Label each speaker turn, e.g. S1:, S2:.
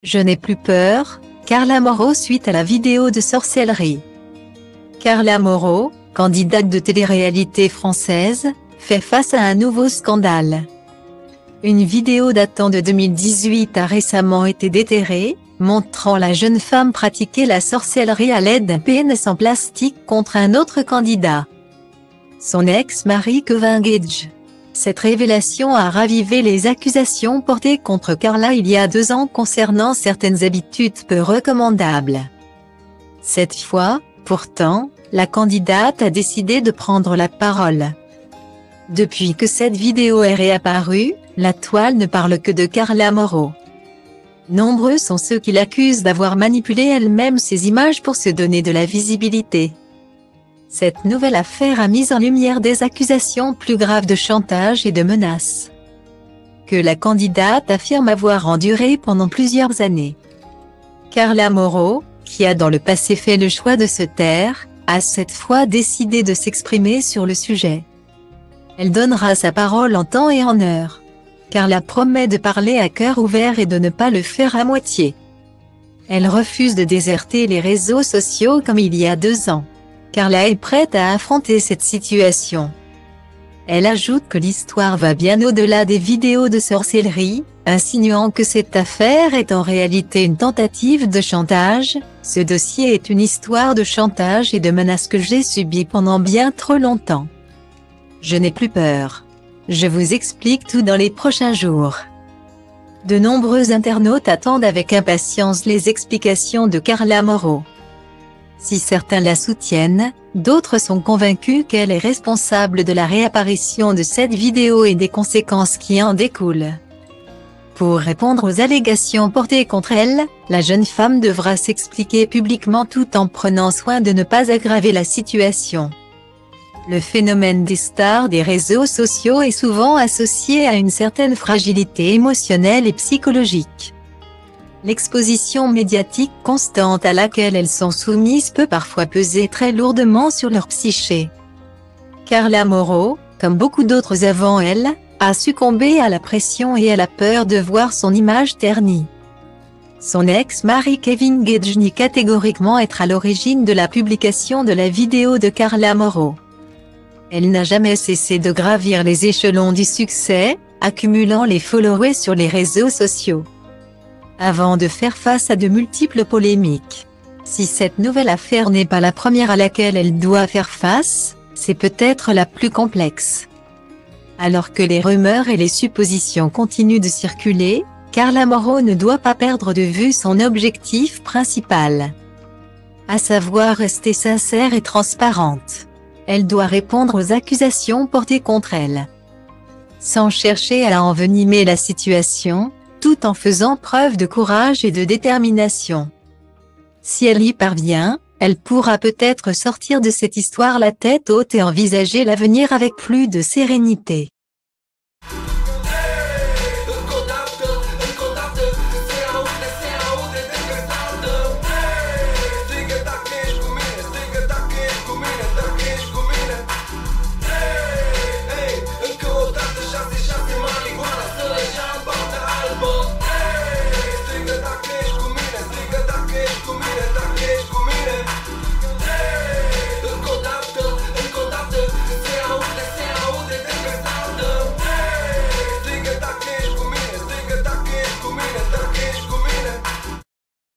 S1: Je n'ai plus peur, Carla Moreau suite à la vidéo de sorcellerie. Carla Moreau, candidate de télé-réalité française, fait face à un nouveau scandale. Une vidéo datant de 2018 a récemment été déterrée, montrant la jeune femme pratiquer la sorcellerie à l'aide d'un pénis en plastique contre un autre candidat, son ex-mari Kevin Gage. Cette révélation a ravivé les accusations portées contre Carla il y a 2 ans concernant certaines habitudes peu recommandables. Cette fois, pourtant, la candidate a décidé de prendre la parole. Depuis que cette vidéo est réapparue, la toile ne parle que de Carla Moreau. Nombreux sont ceux qui l'accusent d'avoir manipulé elle-même ces images pour se donner de la visibilité. Cette nouvelle affaire a mis en lumière des accusations plus graves de chantage et de menaces, que la candidate affirme avoir endurées pendant plusieurs années. Carla Moreau, qui a dans le passé fait le choix de se taire, a cette fois décidé de s'exprimer sur le sujet. Elle donnera sa parole en temps et en heure. Carla promet de parler à cœur ouvert et de ne pas le faire à moitié. Elle refuse de déserter les réseaux sociaux comme il y a 2 ans. Carla est prête à affronter cette situation. Elle ajoute que l'histoire va bien au-delà des vidéos de sorcellerie, insinuant que cette affaire est en réalité une tentative de chantage. Ce dossier est une histoire de chantage et de menaces que j'ai subies pendant bien trop longtemps. Je n'ai plus peur. Je vous explique tout dans les prochains jours. De nombreux internautes attendent avec impatience les explications de Carla Moreau. Si certains la soutiennent, d'autres sont convaincus qu'elle est responsable de la réapparition de cette vidéo et des conséquences qui en découlent. Pour répondre aux allégations portées contre elle, la jeune femme devra s'expliquer publiquement tout en prenant soin de ne pas aggraver la situation. Le phénomène des stars des réseaux sociaux est souvent associé à une certaine fragilité émotionnelle et psychologique. L'exposition médiatique constante à laquelle elles sont soumises peut parfois peser très lourdement sur leur psyché. Carla Moreau, comme beaucoup d'autres avant elle, a succombé à la pression et à la peur de voir son image ternie. Son ex-mari Kevin Gage nie catégoriquement être à l'origine de la publication de la vidéo de Carla Moreau. Elle n'a jamais cessé de gravir les échelons du succès, accumulant les followers sur les réseaux sociaux, avant de faire face à de multiples polémiques. Si cette nouvelle affaire n'est pas la première à laquelle elle doit faire face, c'est peut-être la plus complexe. Alors que les rumeurs et les suppositions continuent de circuler, Carla Moreau ne doit pas perdre de vue son objectif principal, à savoir rester sincère et transparente. Elle doit répondre aux accusations portées contre elle, sans chercher à envenimer la situation, tout en faisant preuve de courage et de détermination. Si elle y parvient, elle pourra peut-être sortir de cette histoire la tête haute et envisager l'avenir avec plus de sérénité.